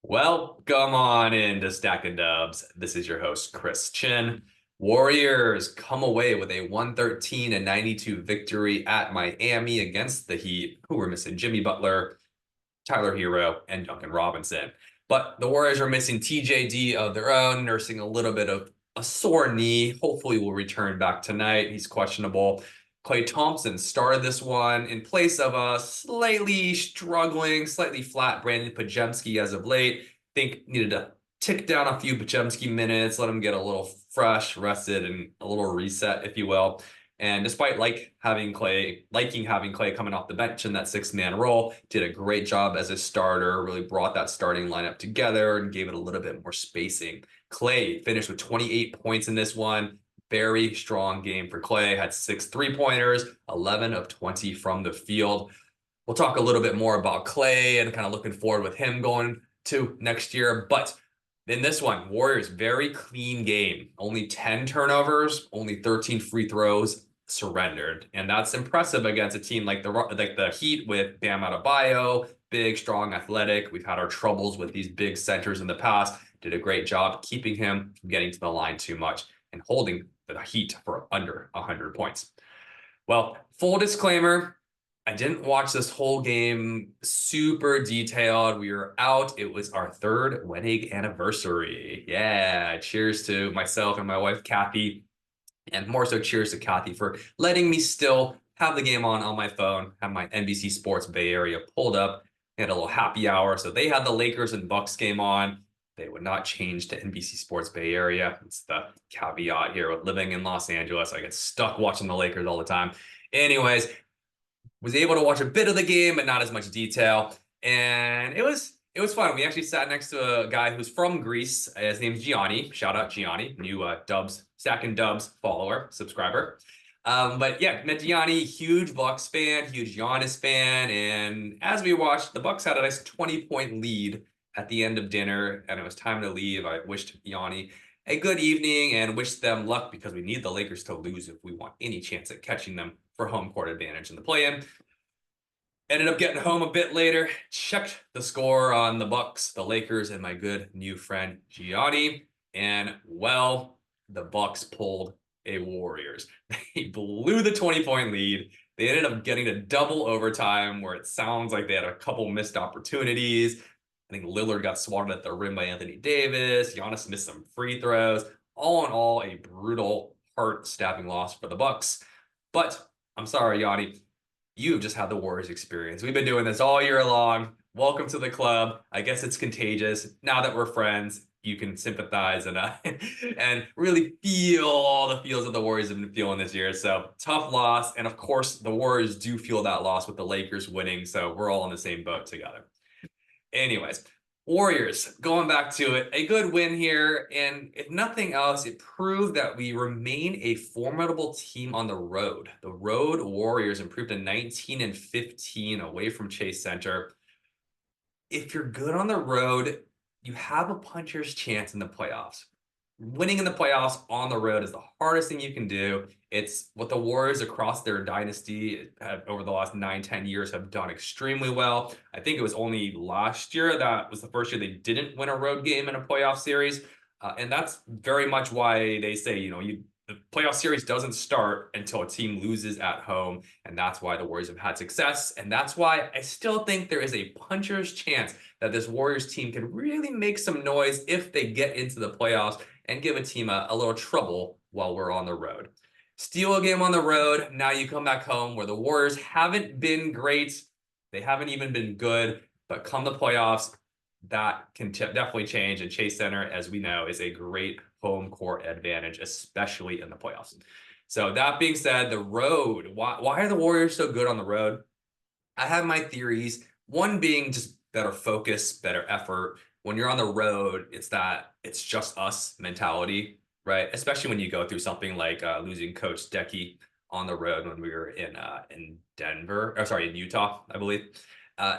Welcome on into Stack and Dubs. This is your host, Chris Chinn. Warriors come away with a 113-92 victory at Miami against the Heat, who were missing Jimmy Butler, Tyler Hero, and Duncan Robinson. But the Warriors are missing TJD of their own, nursing a little bit of a sore knee. Hopefully will return back tonight. He's questionable. Klay Thompson started this one in place of a slightly struggling, slightly flat Brandon Pajemski as of late. Think needed to tick down a few Pajemski minutes, let him get a little fresh, rested, and a little reset, if you will. And despite liking having Klay coming off the bench in that six-man role, did a great job as a starter, really brought that starting lineup together and gave it a little bit more spacing. Klay finished with 28 points in this one. Very strong game for Klay. Had 6 3-pointers, 11 of 20 from the field. We'll talk a little bit more about Klay and kind of looking forward with him going to next year. But in this one, Warriors, very clean game. Only 10 turnovers, only 13 free throws, surrendered. And that's impressive against a team like the Heat with Bam Adebayo, big, strong, athletic. We've had our troubles with these big centers in the past. Did a great job keeping him from getting to the line too much and holding the Heat for under 100 points. Well, full disclaimer, I didn't watch this whole game super detailed. We were out. It was our 3rd wedding anniversary. Yeah, cheers to myself and my wife, Kathy. And more so, cheers to Kathy for letting me still have the game on my phone, have my NBC Sports Bay Area pulled up. We had a little happy hour. So they had the Lakers and Bucks game on. They would not change to NBC Sports Bay Area. It's the caveat here with living in Los Angeles. I get stuck watching the Lakers all the time. Anyways, was able to watch a bit of the game, but not as much detail. And it was fun. We actually sat next to a guy who's from Greece. His name's Gianni. Shout out Gianni, new Dubs, Stack and Dubs follower, subscriber. But yeah, met Gianni, huge Bucks fan, huge Giannis fan. And as we watched, the Bucks had a nice 20-point lead at the end of dinner, and it was time to leave. I wished Yanni a good evening and wished them luck because we need the Lakers to lose if we want any chance at catching them for home court advantage in the play-in. Ended up getting home a bit later, checked the score on the Bucks, the Lakers, and my good new friend Gianni, and well, the Bucks pulled a Warriors. They blew the 20-point lead. They ended up getting to double overtime where it sounds like they had a couple missed opportunities. I think Lillard got swatted at the rim by Anthony Davis. Giannis missed some free throws. All in all, a brutal, heart-stabbing loss for the Bucks. But I'm sorry, Yanni. You've just had the Warriors experience. We've been doing this all year long. Welcome to the club. I guess it's contagious. Now that we're friends, you can sympathize and and really feel all the feels that the Warriors have been feeling this year. So tough loss. And of course, the Warriors do feel that loss with the Lakers winning. So we're all in the same boat together. Anyways, Warriors, going back to it, a good win here. And if nothing else, it proved that we remain a formidable team on the road. The road Warriors improved to 19-15 away from Chase Center. If you're good on the road, you have a puncher's chance in the playoffs. Winning in the playoffs on the road is the hardest thing you can do. It's what the Warriors across their dynasty over the last 9-10 years have done extremely well. I think it was only last year that was the first year they didn't win a road game in a playoff series. And that's very much why they say, the playoff series doesn't start until a team loses at home. And that's why the Warriors have had success. And that's why I still think there is a puncher's chance that this Warriors team can really make some noise if they get into the playoffs and give a team a little trouble while we're on the road. Steal a game on the road. Now you come back home where the Warriors haven't been great. They haven't even been good. But come the playoffs, that can definitely change. And Chase Center, as we know, is a great home court advantage, especially in the playoffs. So that being said, the road. Why are the Warriors so good on the road? I have my theories. One being just better focus, better effort. When you're on the road, it's just us mentality, right? Especially when you go through something like losing Coach Decky on the road when we were in Utah, I believe.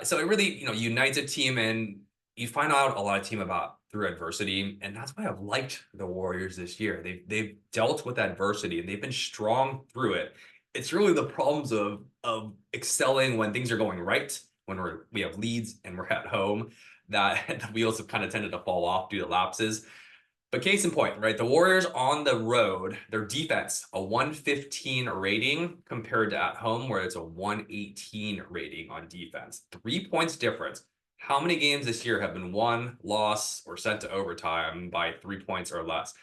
So it really, unites a team, and you find out a lot of team about through adversity, and that's why I've liked the Warriors this year. They've dealt with adversity and they've been strong through it. It's really the problems of excelling when things are going right when we have leads and we're at home, that the wheels have kind of tended to fall off due to lapses. But case in point, right? The Warriors on the road, their defense, a 115 rating compared to at home where it's a 118 rating on defense. 3 points difference. How many games this year have been won, lost, or sent to overtime by 3 points or less?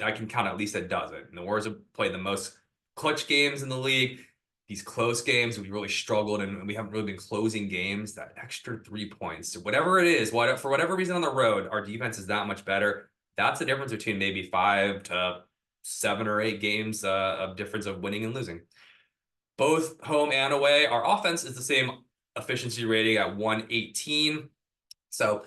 I can count at least a dozen. And the Warriors have played the most clutch games in the league. These close games, we really struggled and we haven't really been closing games. That extra 3 points, whatever it is, for whatever reason on the road, our defense is that much better. That's the difference between maybe 5 to 7 or 8 games of difference of winning and losing. Both home and away, our offense is the same efficiency rating at 118. So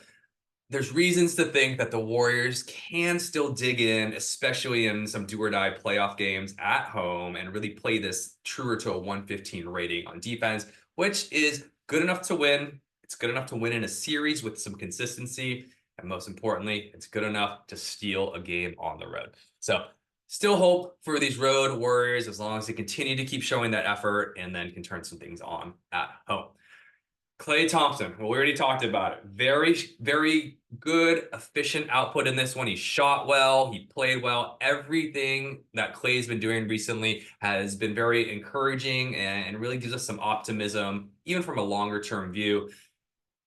there's reasons to think that the Warriors can still dig in, especially in some do or die playoff games at home, and really play this truer to a 115 rating on defense, which is good enough to win. It's good enough to win in a series with some consistency. And most importantly, it's good enough to steal a game on the road. So still hope for these road Warriors as long as they continue to keep showing that effort and then can turn some things on at home. Klay Thompson, well, we already talked about it. Very, very good, efficient output in this one. He shot well. He played well. Everything that Klay's been doing recently has been very encouraging and really gives us some optimism, even from a longer-term view.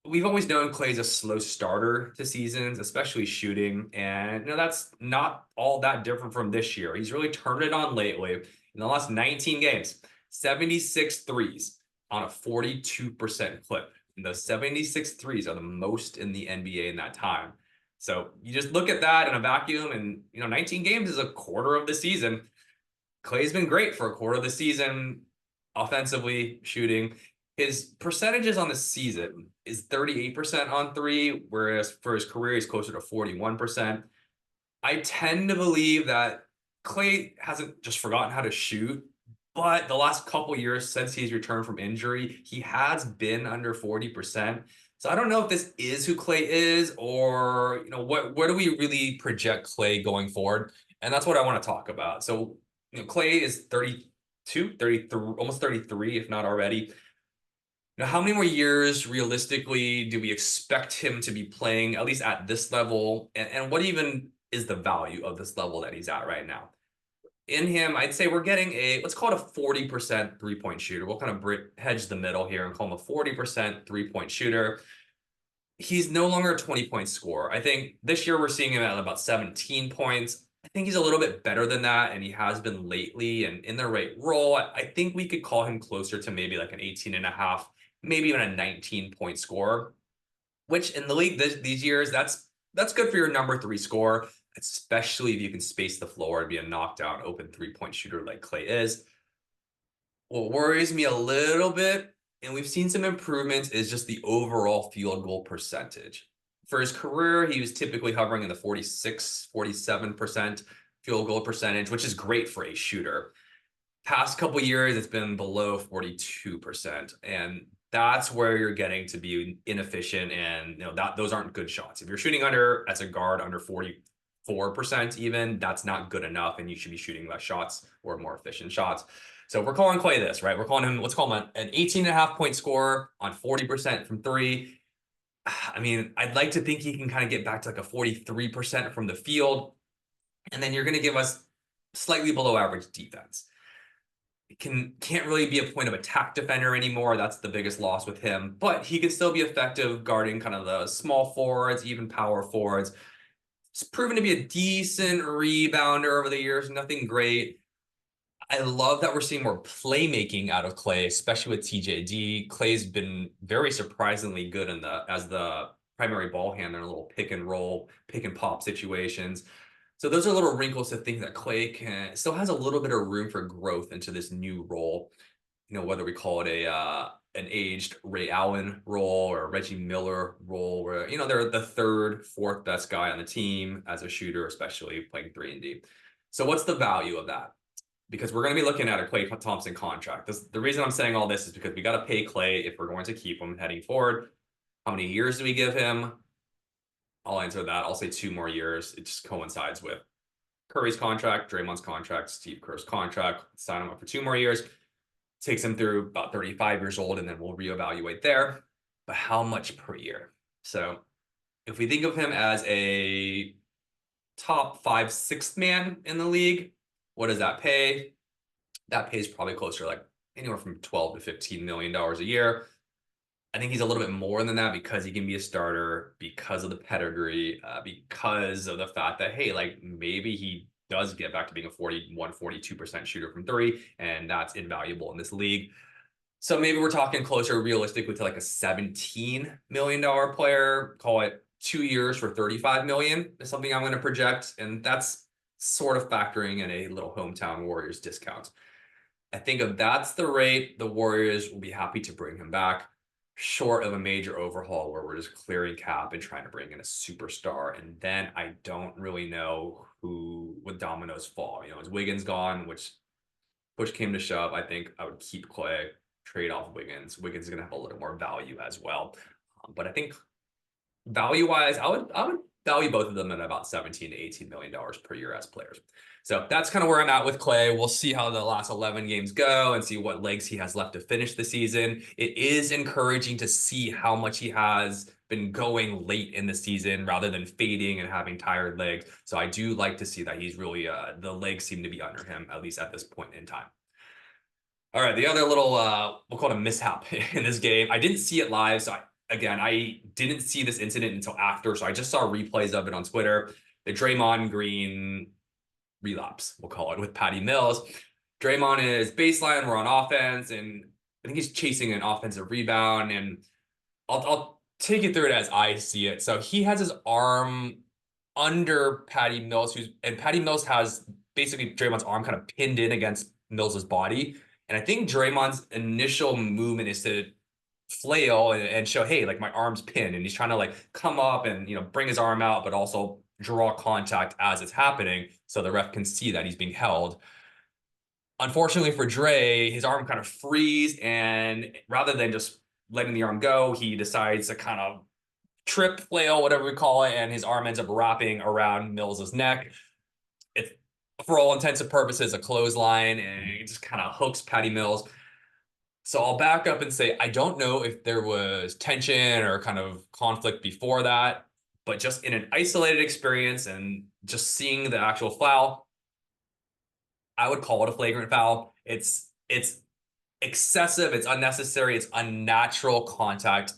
We've always known Klay's a slow starter to seasons, especially shooting. And that's not all that different from this year. He's really turned it on lately. In the last 19 games, 76 threes on a 42% clip. And those 76 threes are the most in the NBA in that time. So you just look at that in a vacuum and, 19 games is a quarter of the season. Klay's been great for a quarter of the season, offensively, shooting. His percentages on the season is 38% on three, whereas for his career, he's closer to 41%. I tend to believe that Klay hasn't just forgotten how to shoot, but the last couple years since he's returned from injury, he has been under 40%. So I don't know if this is who Klay is or, where do we really project Klay going forward? And that's what I want to talk about. So, Klay is 32, 33, almost 33, if not already. Now, how many more years realistically do we expect him to be playing, at least at this level? And what even is the value of this level that he's at right now? In him, I'd say we're getting let's call it a 40% three-point shooter. We'll kind of hedge the middle here and call him a 40% three-point shooter. He's no longer a 20-point scorer. I think this year we're seeing him at about 17 points. I think he's a little bit better than that, and he has been lately and in the right role. I think we could call him closer to maybe like an 18 and a half, maybe even a 19-point scorer, which in the league these years, that's good for your number 3 scorer, especially if you can space the floor and be a knockdown open 3-point shooter like Klay is. What worries me a little bit, and we've seen some improvements, is just the overall field goal percentage. For his career, he was typically hovering in the 46, 47% field goal percentage, which is great for a shooter. Past couple years, it's been below 42%. And that's where you're getting to be inefficient. And those aren't good shots. If you're shooting as a guard under 44% even, that's not good enough. And you should be shooting less shots or more efficient shots. So we're calling Klay this, right? Let's call him an 18.5-point scorer on 40% from three. I mean, I'd like to think he can kind of get back to like a 43% from the field. And then you're going to give us slightly below average defense. Can't really be a point of attack defender anymore. That's the biggest loss with him. But he can still be effective guarding kind of the small forwards, even power forwards. It's proven to be a decent rebounder over the years. Nothing great. I love that we're seeing more playmaking out of Klay, especially with TJD. Klay's been very surprisingly good as the primary ball handler in a little pick and roll, pick and pop situations. So those are little wrinkles to think that Klay still has a little bit of room for growth into this new role. Whether we call it an aged Ray Allen role or a Reggie Miller role, where they're the third, fourth best guy on the team as a shooter, especially playing 3-and-D. So what's the value of that? Because we're going to be looking at a Klay Thompson contract. The reason I'm saying all this is because we got to pay Klay if we're going to keep him heading forward. How many years do we give him? I'll answer that. I'll say 2 more years. It just coincides with Curry's contract, Draymond's contract, Steve Kerr's contract. Sign him up for 2 more years. takes him through about 35 years old, and then we'll reevaluate there. But how much per year? So if we think of him as a top 5, sixth man in the league, what does that pay? That pays probably closer to like anywhere from 12 to $15 million a year. I think he's a little bit more than that because he can be a starter, because of the pedigree, because of the fact that, hey, like maybe he does get back to being a 42% shooter from three, and that's invaluable in this league. So maybe we're talking closer realistically to like a $17 million player, call it 2 years for 35 million is something I'm going to project. And that's sort of factoring in a little hometown Warriors discount. I think if that's the rate, the Warriors will be happy to bring him back, short of a major overhaul where we're just clearing cap and trying to bring in a superstar. And then I don't really know who would dominoes fall. Is Wiggins gone, which push came to shove, I think I would keep Klay, trade off Wiggins. Wiggins is going to have a little more value as well. But I think value-wise, I would value both of them at about $17 to $18 million per year as players. So that's kind of where I'm at with Klay. We'll see how the last 11 games go and see what legs he has left to finish the season. It is encouraging to see how much he has been going late in the season rather than fading and having tired legs. So I do like to see that he's really, the legs seem to be under him, at least at this point in time. All right, the other little, we'll call it a mishap in this game. I didn't see it live, so I didn't see this incident until after, so I just saw replays of it on Twitter. The Draymond Green relapse, we'll call it, with Patty Mills. Draymond is baseline, we're on offense, and I think he's chasing an offensive rebound, and I'll take you through it as I see it. So he has his arm under Patty Mills, and Patty Mills has basically Draymond's arm kind of pinned in against Mills's body. And I think Draymond's initial movement is to flail and show, hey, like my arm's pinned, and he's trying to like come up and bring his arm out, but also draw contact as it's happening so the ref can see that he's being held. Unfortunately for Dre, his arm kind of frees, and rather than just letting the arm go, he decides to kind of trip, flail, whatever we call it, and his arm ends up wrapping around Mills's neck. It's, for all intents and purposes, a clothesline, and it just kind of hooks Patty Mills. So I'll back up and say, I don't know if there was tension or kind of conflict before that, but just in an isolated experience and just seeing the actual foul, I would call it a flagrant foul. It's excessive, it's unnecessary, it's unnatural contact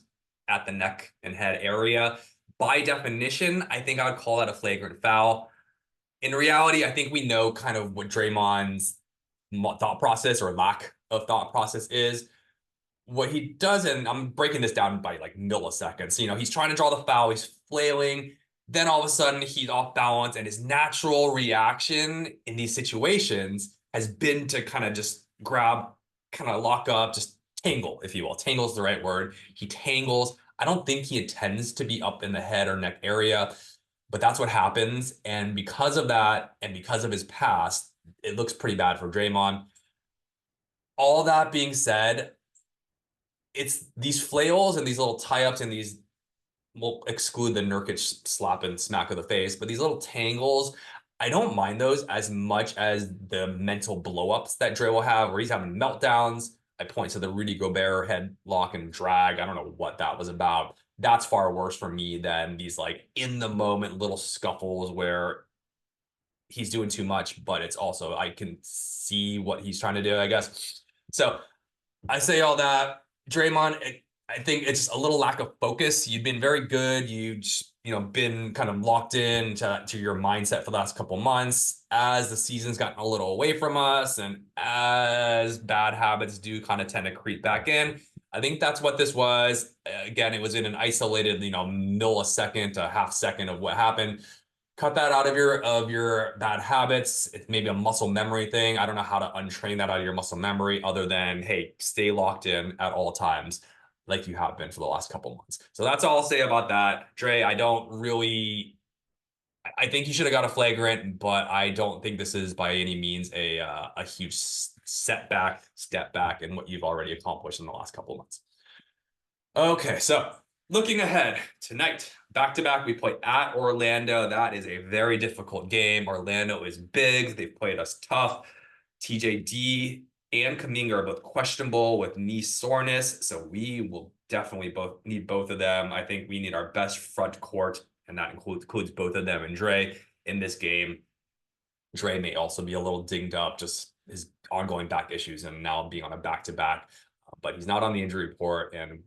at the neck and head area. By definition, I think I would call that a flagrant foul. In reality, I think we know kind of what Draymond's thought process or lack of thought process is. What he does, and I'm breaking this down by like milliseconds. He's trying to draw the foul, he's flailing, then all of a sudden he's off balance, and his natural reaction in these situations has been to kind of just grab, kind of lock up, just tangle, if you will. Tangle is the right word. He tangles. I don't think he intends to be up in the head or neck area, but that's what happens. And because of that, and because of his past, it looks pretty bad for Draymond. All that being said, it's these flails and these little tie-ups and these, we'll exclude the Nurkic slap and smack of the face, but these little tangles, I don't mind those as much as the mental blow-ups that Dre will have, where he's having meltdowns. I point to the Rudy Gobert headlock and drag. I don't know what that was about. That's far worse for me than these like in the moment little scuffles where he's doing too much, but it's also, I can see what he's trying to do, I guess. So I say all that. Draymond, I think it's just a little lack of focus. You've been very good. You've been kind of locked in to your mindset for the last couple months. As the season's gotten a little away from us, and as bad habits do kind of tend to creep back in, I think that's what this was. Again, it was in an isolated, millisecond to half second of what happened. Cut that out of your bad habits. It's maybe a muscle memory thing. I don't know how to untrain that out of your muscle memory other than, hey, stay locked in at all times like you have been for the last couple months. So that's all I'll say about that. Dre, I think you should have got a flagrant, but I don't think this is by any means a huge step back in what you've already accomplished in the last couple months. Okay, so looking ahead tonight, back-to-back, we play at Orlando. That is a very difficult game. Orlando is big. They've played us tough. TJD and Kuminga are both questionable with knee soreness, so we will definitely need both of them. I think we need our best front court, and that includes both of them and Dre in this game. Dre may also be a little dinged up, just his ongoing back issues and now being on a back-to-back, but he's not on the injury report, and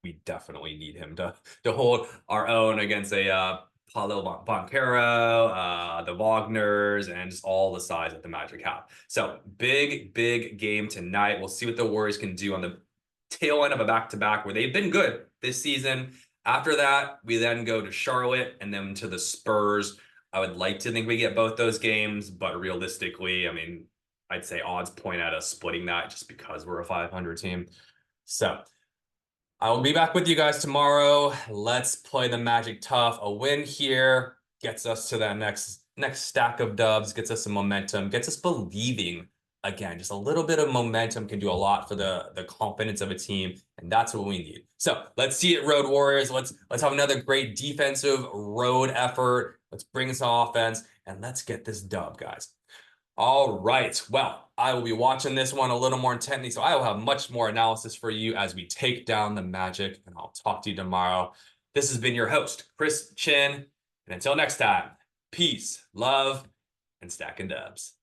we definitely need him to hold our own against a Paulo Banchero, the Wagners, and just all the size that the Magic have. So big game tonight. We'll see what the Warriors can do on the tail end of a back-to-back where they've been good this season. After that, we then go to Charlotte and then to the Spurs. I would like to think we get both those games, but realistically, I mean, I'd say odds point at us splitting that just because we're a 500 team. So I will be back with you guys tomorrow. Let's play the Magic tough. A win here gets us to that next stack of dubs, gets us some momentum, gets us believing again. Just a little bit of momentum can do a lot for the confidence of a team, and that's what we need. So let's see it, Road Warriors. Let's have another great defensive road effort. Let's bring some offense, and let's get this dub, guys. All right. Well, I will be watching this one a little more intently, so I will have much more analysis for you as we take down the Magic, and I'll talk to you tomorrow. This has been your host, Chris Chinn, and until next time, peace, love, and stacking dubs.